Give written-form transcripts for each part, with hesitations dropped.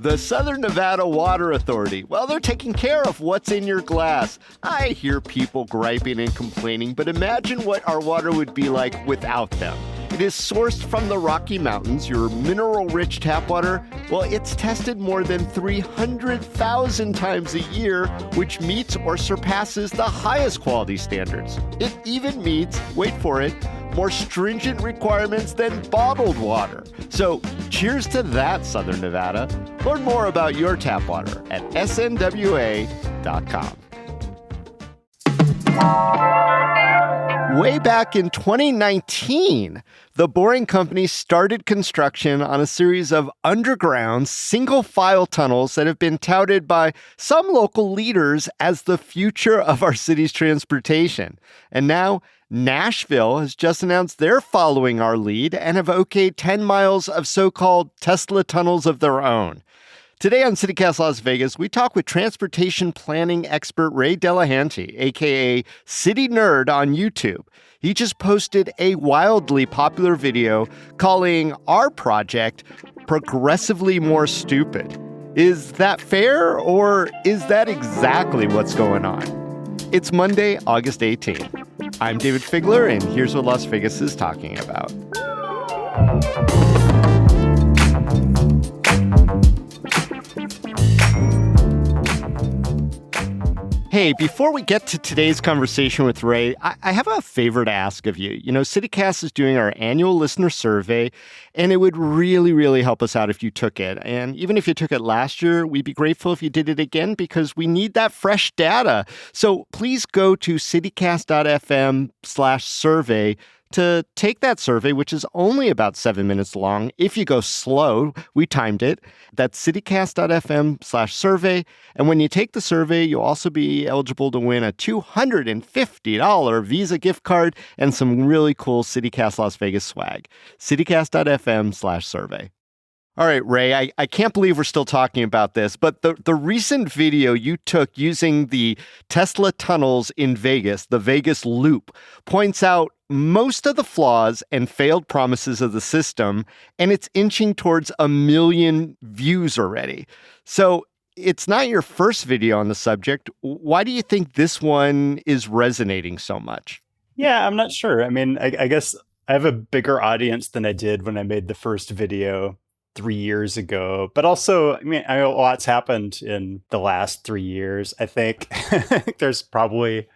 The Southern Nevada Water Authority. Well, they're taking care of what's in your glass. I hear people griping and complaining, but imagine what our water would be like without them. It is sourced from the Rocky Mountains, your mineral-rich tap water. Well, it's tested more than 300,000 times a year, which meets or surpasses the highest quality standards. It even meets, wait for it, more stringent requirements than bottled water. So cheers to that, Southern Nevada. Learn more about your tap water at snwa.com. Way back in 2019, the Boring Company started construction on a series of underground single-file tunnels that have been touted by some local leaders as the future of our city's transportation. And now Nashville has just announced they're following our lead and have okayed 10 miles of so-called Tesla tunnels of their own. Today on CityCast Las Vegas, we talk with transportation planning expert Ray Delahanty, a.k.a. City Nerd on YouTube. He just posted a wildly popular video calling our project progressively more stupid. Is that fair, or is that exactly what's going on? It's Monday, August 18th. I'm David Figler, and here's what Las Vegas is talking about. Hey, before we get to today's conversation with Ray, I have a favor to ask of you. You know, CityCast is doing our annual listener survey, and it would really, really help us out if you took it. And even if you took it last year, we'd be grateful if you did it again because we need that fresh data. So please go to citycast.fm/survey to take that survey, which is only about 7 minutes long. If you go slow, we timed it. That's citycast.fm/survey. And when you take the survey, you'll also be eligible to win a $250 Visa gift card and some really cool CityCast Las Vegas swag. citycast.fm/survey. All right, Ray, I can't believe we're still talking about this, but the recent video you took using the Tesla tunnels in Vegas, the Vegas Loop, points out most of the flaws and failed promises of the system, and it's inching towards 1 million views already. So it's not your first video on the subject. Why do you think this one is resonating so much? Yeah, I'm not sure. I mean, I guess I have a bigger audience than I did when I made the first video 3 years ago, but also, I mean, a lot's happened in the last 3 years. I think there's probably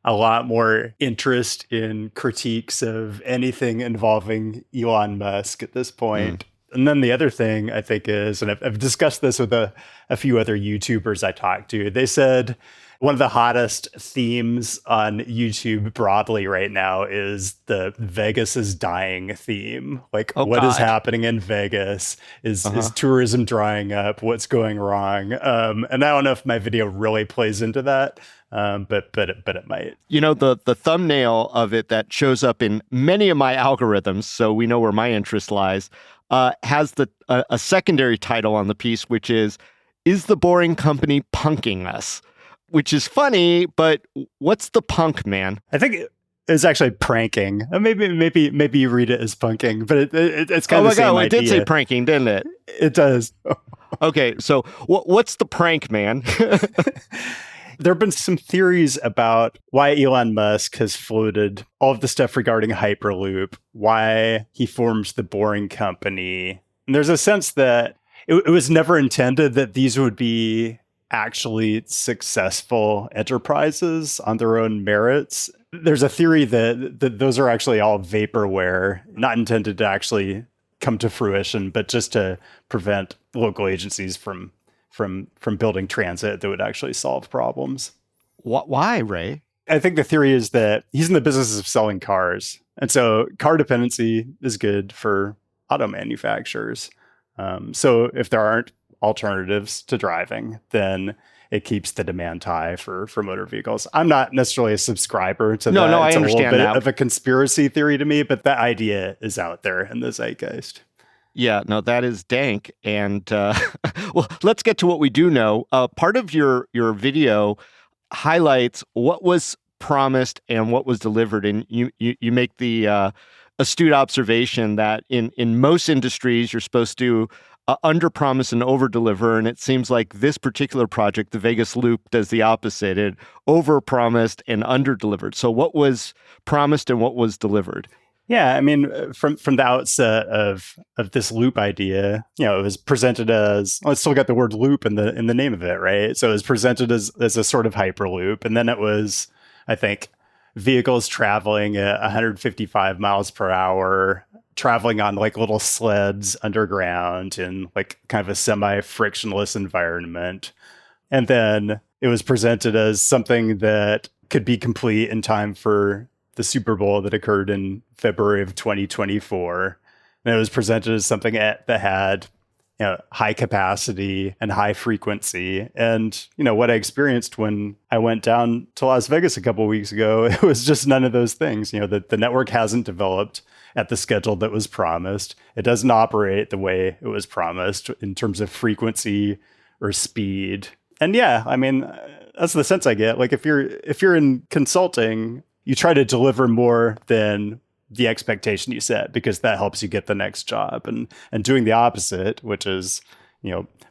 a lot more interest in critiques of anything involving Elon Musk at this point. And then the other thing I think is, and I've discussed this with a few other YouTubers I talked to, they said one of the hottest themes on YouTube broadly right now is the Vegas is dying theme. Like, what is happening in Vegas? Is tourism drying up? What's going wrong? And I don't know if my video really plays into that, but it might. You know, the thumbnail of it that shows up in many of my algorithms, so we know where my interest lies, has a secondary title on the piece, which is the Boring Company punking us? Which is funny, but what's the punk, man? I think it's actually pranking. Maybe you read it as punking, but it's kind of the same idea. Oh my God, it did say pranking, didn't it? It does. Okay, so what's the prank, man? There have been some theories about why Elon Musk has floated all of the stuff regarding Hyperloop, why he formed the Boring Company. And there's a sense that it was never intended that these would be actually successful enterprises on their own merits. There's a theory that those are actually all vaporware, not intended to actually come to fruition, but just to prevent local agencies from building transit that would actually solve problems. Why, Ray? I think the theory is that he's in the business of selling cars. And so car dependency is good for auto manufacturers. So if there aren't alternatives to driving, then it keeps the demand high for motor vehicles. I'm not necessarily a subscriber to that. No, it's I understand a little bit that. of a conspiracy theory to me, but that idea is out there in the zeitgeist. Yeah, no, that is dank. And well, let's get to what we do know. Part of your video highlights what was promised and what was delivered, and you make the astute observation that in most industries you're supposed to under-promise and over-deliver, and it seems like this particular project, the Vegas Loop, does the opposite. It over-promised and under-delivered. So what was promised and what was delivered? Yeah, I mean, from the outset of this loop idea, it was presented as, well, it's still got the word loop in the name of it, right? So it was presented as a sort of hyperloop, and then it was, I think, vehicles traveling at 155 miles per hour, traveling on like little sleds underground in like kind of a semi-frictionless environment. And then it was presented as something that could be complete in time for the Super Bowl that occurred in February of 2024. And it was presented as something that had high capacity and high frequency. And, what I experienced when I went down to Las Vegas a couple of weeks ago, it was just none of those things. The network hasn't developed at the schedule that was promised. It doesn't operate the way it was promised in terms of frequency or speed. And yeah, I mean, that's the sense I get. Like if you're in consulting, you try to deliver more than the expectation you set, because that helps you get the next job. And doing the opposite, which is,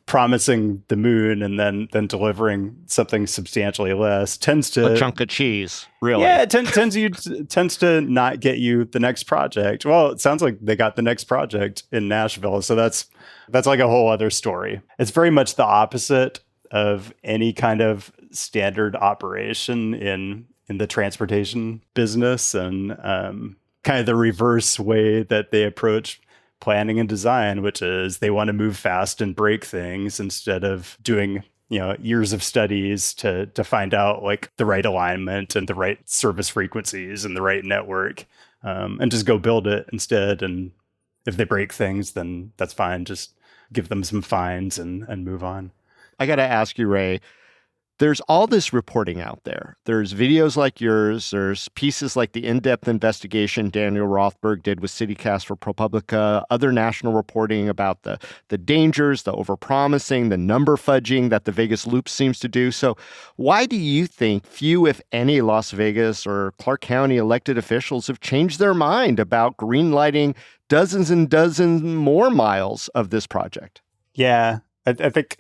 promising the moon and then delivering something substantially less, tends to a chunk of cheese, really. Yeah, it tends to not get you the next project. Well, it sounds like they got the next project in Nashville, so that's like a whole other story. It's very much the opposite of any kind of standard operation in the transportation business, and kind of the reverse way that they approach planning and design, which is they want to move fast and break things instead of doing years of studies to find out like the right alignment and the right service frequencies and the right network, and just go build it instead. And if they break things, then that's fine. Just give them some fines and move on. I got to ask you, Ray, there's all this reporting out there. There's videos like yours. There's pieces like the in-depth investigation Daniel Rothberg did with CityCast for ProPublica, other national reporting about the dangers, the overpromising, the number fudging that the Vegas Loop seems to do. So why do you think few, if any, Las Vegas or Clark County elected officials have changed their mind about greenlighting dozens and dozens more miles of this project? Yeah, I think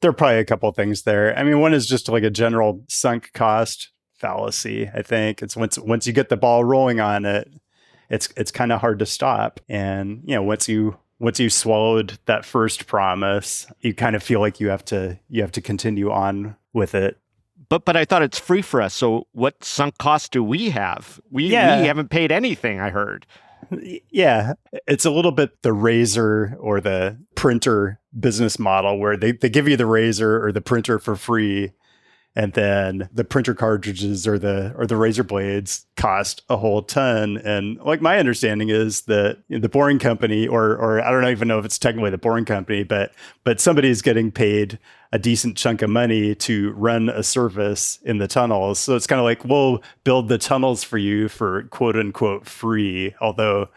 there are probably a couple of things there. I mean, one is just like a general sunk cost fallacy. I think it's once you get the ball rolling on it, it's kind of hard to stop. And once you swallowed that first promise, you kind of feel like you have to continue on with it. But I thought it's free for us. So what sunk cost do we have? We haven't paid anything, I heard. Yeah, it's a little bit the razor or the printer business model, where they give you the razor or the printer for free, and then the printer cartridges or the razor blades cost a whole ton. And like my understanding is that the Boring Company, or I don't even know if it's technically the Boring Company, but somebody is getting paid a decent chunk of money to run a service in the tunnels. So it's kind of like, we'll build the tunnels for you for quote unquote free. Although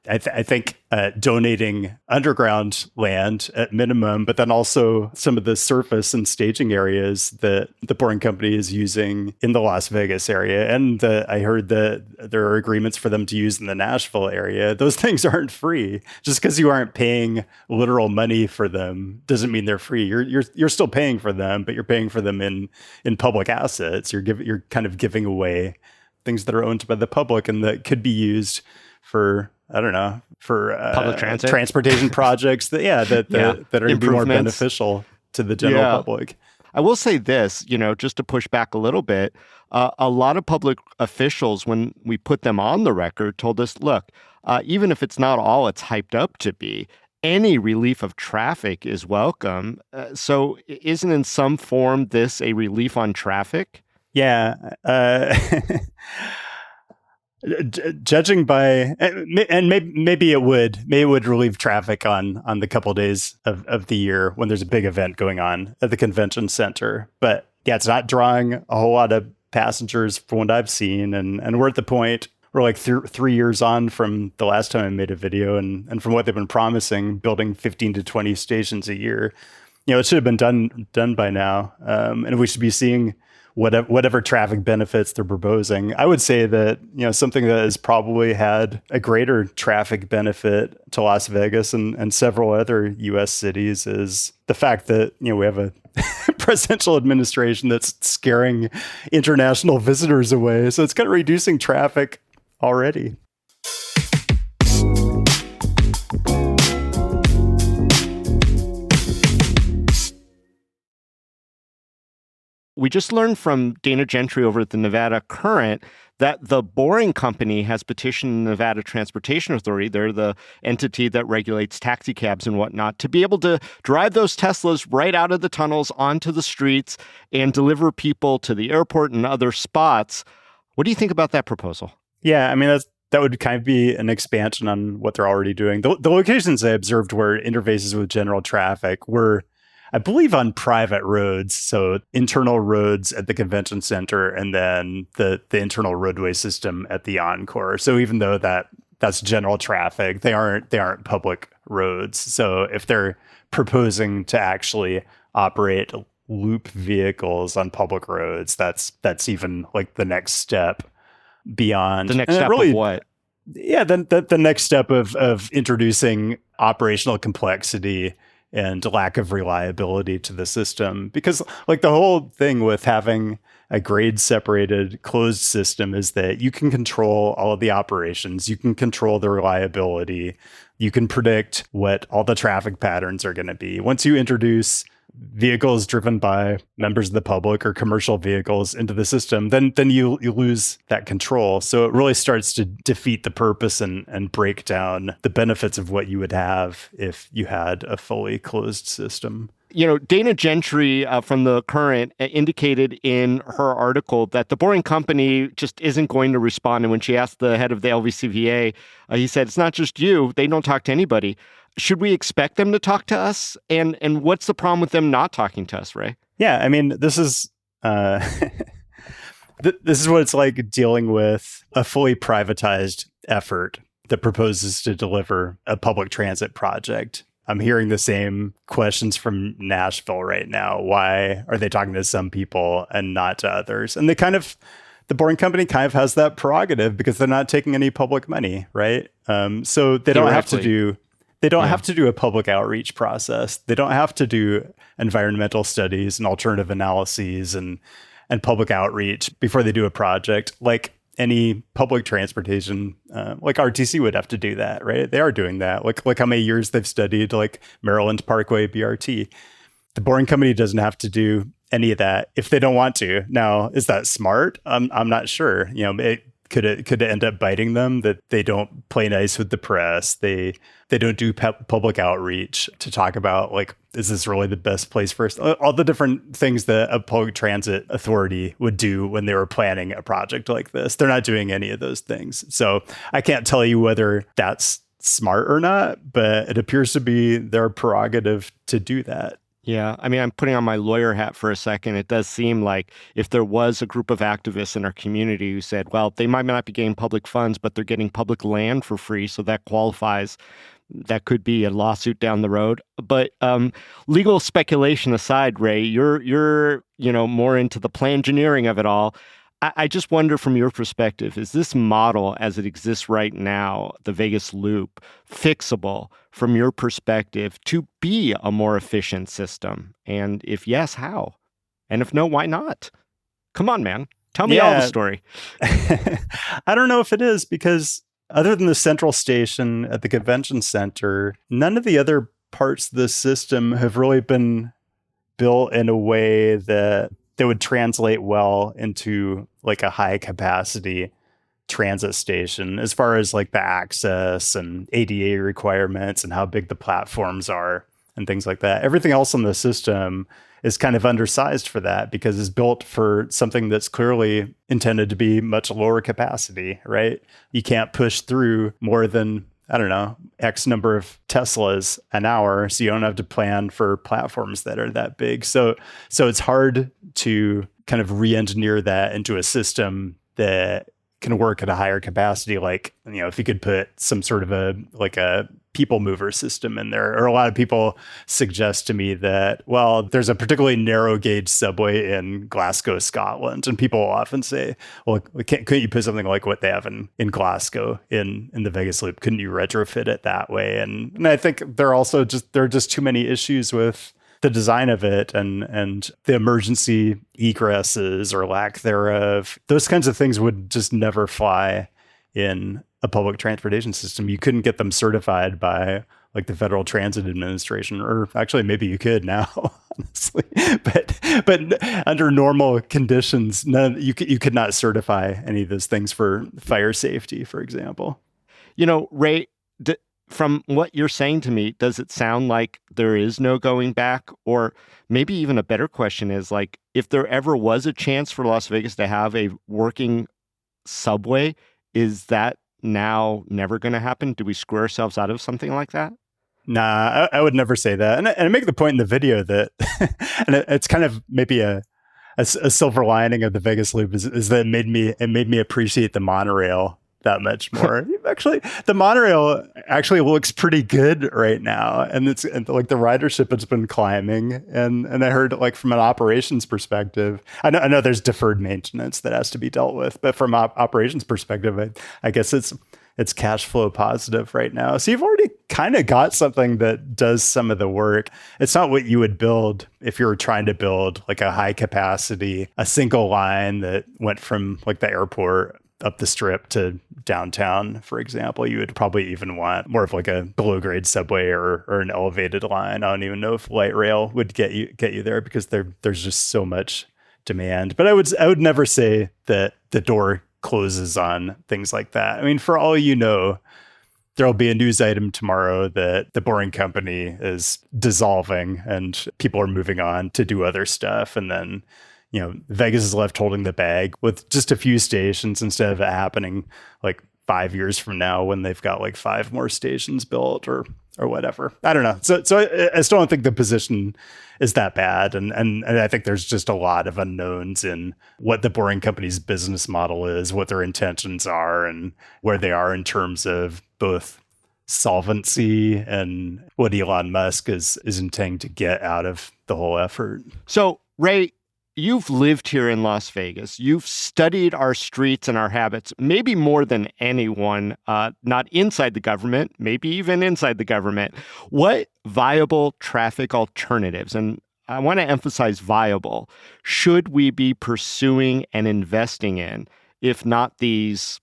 I think donating underground land at minimum, but then also some of the surface and staging areas that the Boring Company is using in the Las Vegas area. And I heard that there are agreements for them to use in the Nashville area. Those things aren't free. Just because you aren't paying literal money for them doesn't mean they're free. You're still paying for them, but you're paying for them in public assets. You're kind of giving away things that are owned by the public and that could be used for, I don't know, for public transit, transportation projects that are going to be more beneficial to the general public. I will say this, just to push back a little bit, a lot of public officials, when we put them on the record, told us, look, even if it's not all it's hyped up to be, any relief of traffic is welcome. So isn't in some form this a relief on traffic? Yeah. Judging by, and maybe it would relieve traffic on the couple of days of the year when there's a big event going on at the convention center. But yeah, it's not drawing a whole lot of passengers from what I've seen. And we're at the point, we're like 3 years on from the last time I made a video, and from what they've been promising, building 15 to 20 stations a year. It should have been done by now. And we should be seeing whatever traffic benefits they're proposing. I would say that, something that has probably had a greater traffic benefit to Las Vegas and several other US cities is the fact that, we have a presidential administration that's scaring international visitors away. So it's kind of reducing traffic already. We just learned from Dana Gentry over at the Nevada Current that the Boring Company has petitioned the Nevada Transportation Authority, they're the entity that regulates taxi cabs and whatnot, to be able to drive those Teslas right out of the tunnels onto the streets and deliver people to the airport and other spots. What do you think about that proposal? Yeah, I mean, that would kind of be an expansion on what they're already doing. The locations I observed where interfaces with general traffic were, I believe, on private roads, so internal roads at the convention center, and then the internal roadway system at the Encore. So even though that's general traffic, they aren't public roads. So if they're proposing to actually operate loop vehicles on public roads, that's even like the next step beyond. The next step of what? Yeah, the next step of introducing operational complexity and lack of reliability to the system. Because like the whole thing with having a grade separated closed system is that you can control all of the operations, you can control the reliability, you can predict what all the traffic patterns are going to be. Once you introduce vehicles driven by members of the public or commercial vehicles into the system, then you lose that control. So it really starts to defeat the purpose and break down the benefits of what you would have if you had a fully closed system. Dana Gentry from the Current indicated in her article that the Boring Company just isn't going to respond. And when she asked the head of the LVCVA, he said, it's not just you. They don't talk to anybody. Should we expect them to talk to us? And what's the problem with them not talking to us, Ray? Yeah, I mean, this is this is what it's like dealing with a fully privatized effort that proposes to deliver a public transit project. I'm hearing the same questions from Nashville right now. Why are they talking to some people and not to others? And the Boring Company kind of has that prerogative because they're not taking any public money, right? So they don't have to do. They don't have to do a public outreach process. They don't have to do environmental studies and alternative analyses and public outreach before they do a project. Like any public transportation, like RTC would have to do that, right? They are doing that. Like how many years they've studied like Maryland Parkway BRT. The Boring Company doesn't have to do any of that if they don't want to. Now, is that smart? I'm not sure. Could it end up biting them that they don't play nice with the press? They don't do public outreach to talk about, like, is this really the best place for us? All the different things that a public transit authority would do when they were planning a project like this. They're not doing any of those things. So I can't tell you whether that's smart or not, but it appears to be their prerogative to do that. Yeah, I mean, I'm putting on my lawyer hat for a second. It does seem like if there was a group of activists in our community who said, well, they might not be getting public funds, but they're getting public land for free, so that qualifies, that could be a lawsuit down the road. But legal speculation aside, Ray, you're more into the plan engineering of it all. I just wonder from your perspective, is this model as it exists right now, the Vegas Loop, fixable from your perspective to be a more efficient system? And if yes, how? And if no, why not? Come on, man. Tell me all the story. I don't know if it is, because other than the central station at the convention center, none of the other parts of the system have really been built in a way that would translate well into like a high capacity transit station as far as like the access and ADA requirements and how big the platforms are and things like that. Everything else in the system is kind of undersized for that because it's built for something that's clearly intended to be much lower capacity, right? You can't push through more than, I don't know, X number of Teslas an hour. So you don't have to plan for platforms that are that big. So it's hard to kind of re-engineer that into a system that can work at a higher capacity, like, if you could put some sort of a people mover system in there. Or a lot of people suggest to me that, well, there's a particularly narrow gauge subway in Glasgow, Scotland. And people will often say, well, couldn't you put something like what they have in Glasgow in the Vegas Loop? Couldn't you retrofit it that way? And I think there are just too many issues with the design of it and the emergency egresses or lack thereof. Those kinds of things would just never fly in a public transportation system. You couldn't get them certified by like the Federal Transit Administration, or actually maybe you could now, honestly. But under normal conditions, you could not certify any of those things for fire safety, for example. Ray, from what you're saying to me, does it sound like there is no going back? Or maybe even a better question is, like, if there ever was a chance for Las Vegas to have a working subway, is that now never going to happen? Do we screw ourselves out of something like that? Nah, I would never say that. And I make the point in the video that, and it's kind of maybe a silver lining of the Vegas Loop is that it made me appreciate the monorail that much more. Actually, the monorail actually looks pretty good right now, and like the ridership has been climbing. And I heard, like, from an operations perspective, I know there's deferred maintenance that has to be dealt with, but from operations perspective, I guess it's cash flow positive right now. So you've already kind of got something that does some of the work. It's not what you would build if you were trying to build like a high capacity, a single line that went from like the airport up the strip to downtown, for example. You would probably even want more of like a below grade subway or an elevated line. I don't even know if light rail would get you there, because there's just so much demand. But I would never say that the door closes on things like that. I mean, for all you know, there'll be a news item tomorrow that the Boring Company is dissolving and people are moving on to do other stuff. And then, Vegas is left holding the bag with just a few stations, instead of it happening like 5 years from now when they've got like 5 more stations built or whatever. I don't know. So I still don't think the position is that bad. And I think there's just a lot of unknowns in what the Boring Company's business model is, what their intentions are, and where they are in terms of both solvency and what Elon Musk is intending to get out of the whole effort. So, Ray, you've lived here in Las Vegas. You've studied our streets and our habits, maybe more than anyone, not inside the government, maybe even inside the government. What viable traffic alternatives, and I want to emphasize viable, should we be pursuing and investing in, if not these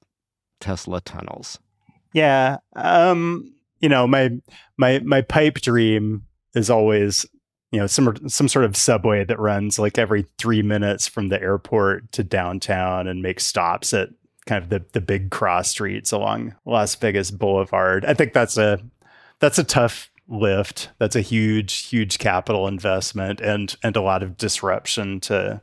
Tesla tunnels? Yeah. My pipe dream is always, some sort of subway that runs like every 3 minutes from the airport to downtown and makes stops at kind of the big cross streets along Las Vegas Boulevard. I think that's a tough lift. That's a huge capital investment and a lot of disruption to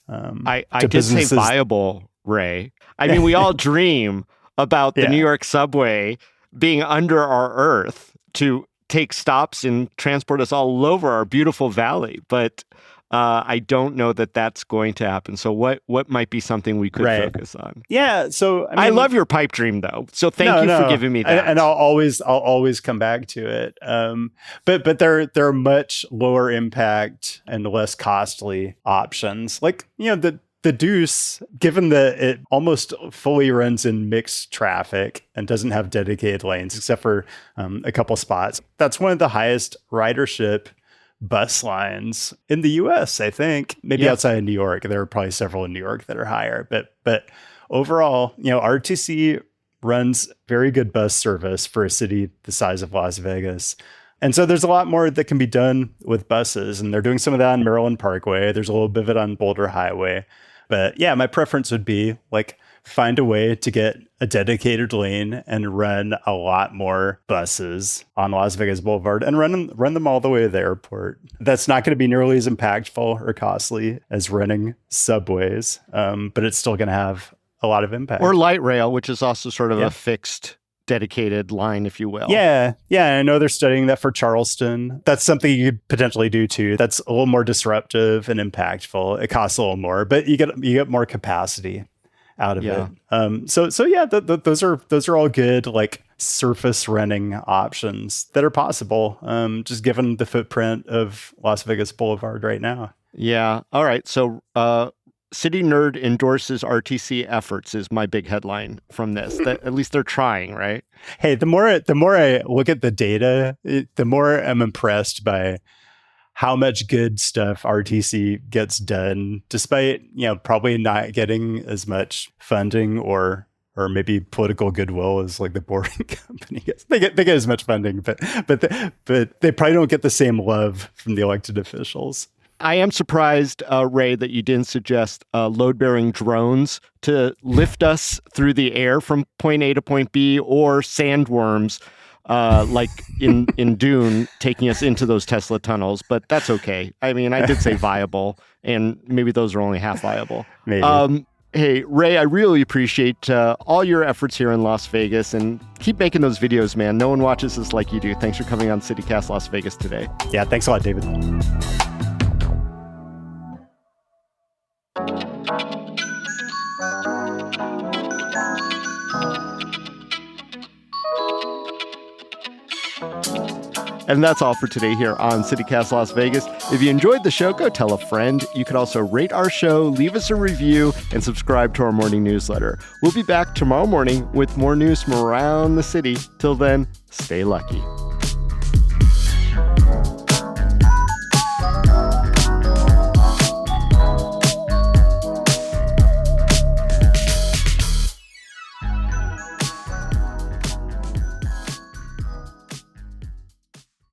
I did say viable, Ray. I mean, we all dream about the New York subway being under our earth to take stops and transport us all over our beautiful valley. But I don't know that that's going to happen. So what might be something we could focus on? Yeah. So I love your pipe dream, though. So thank you for giving me that. And I'll always come back to it. But there are much lower impact and less costly options. Like, the Deuce, given that it almost fully runs in mixed traffic and doesn't have dedicated lanes except for a couple spots, that's one of the highest ridership bus lines in the US, I think. Maybe outside of New York. There are probably several in New York that are higher. But overall, RTC runs very good bus service for a city the size of Las Vegas. And so there's a lot more that can be done with buses. And they're doing some of that on Maryland Parkway. There's a little bit of it on Boulder Highway. But yeah, my preference would be like find a way to get a dedicated lane and run a lot more buses on Las Vegas Boulevard and run them all the way to the airport. That's not going to be nearly as impactful or costly as running subways, but it's still going to have a lot of impact. Or light rail, which is also sort of a fixed dedicated line, if you will. Yeah. I know they're studying that for Charleston. That's something you could potentially do too. That's a little more disruptive and impactful. It costs a little more, but you get more capacity. out of it. So yeah, those are all good like surface running options that are possible, just given the footprint of Las Vegas Boulevard right now. Yeah. All right. So City Nerd endorses RTC efforts is my big headline from this. That at least they're trying, right? Hey, the more I look at the data, the more I'm impressed by how much good stuff RTC gets done, despite, probably not getting as much funding or maybe political goodwill as like the Boring Company gets. They get as much funding, but they probably don't get the same love from the elected officials. I am surprised, Ray, that you didn't suggest load-bearing drones to lift us through the air from point A to point B, or sandworms like in Dune, taking us into those Tesla tunnels, but that's okay. I mean, I did say viable, and maybe those are only half viable. Maybe. Hey, Ray, I really appreciate all your efforts here in Las Vegas, and keep making those videos, man. No one watches this like you do. Thanks for coming on CityCast Las Vegas today. Yeah, thanks a lot, David. And that's all for today here on CityCast Las Vegas. If you enjoyed the show, go tell a friend. You could also rate our show, leave us a review, and subscribe to our morning newsletter. We'll be back tomorrow morning with more news from around the city. Till then, stay lucky.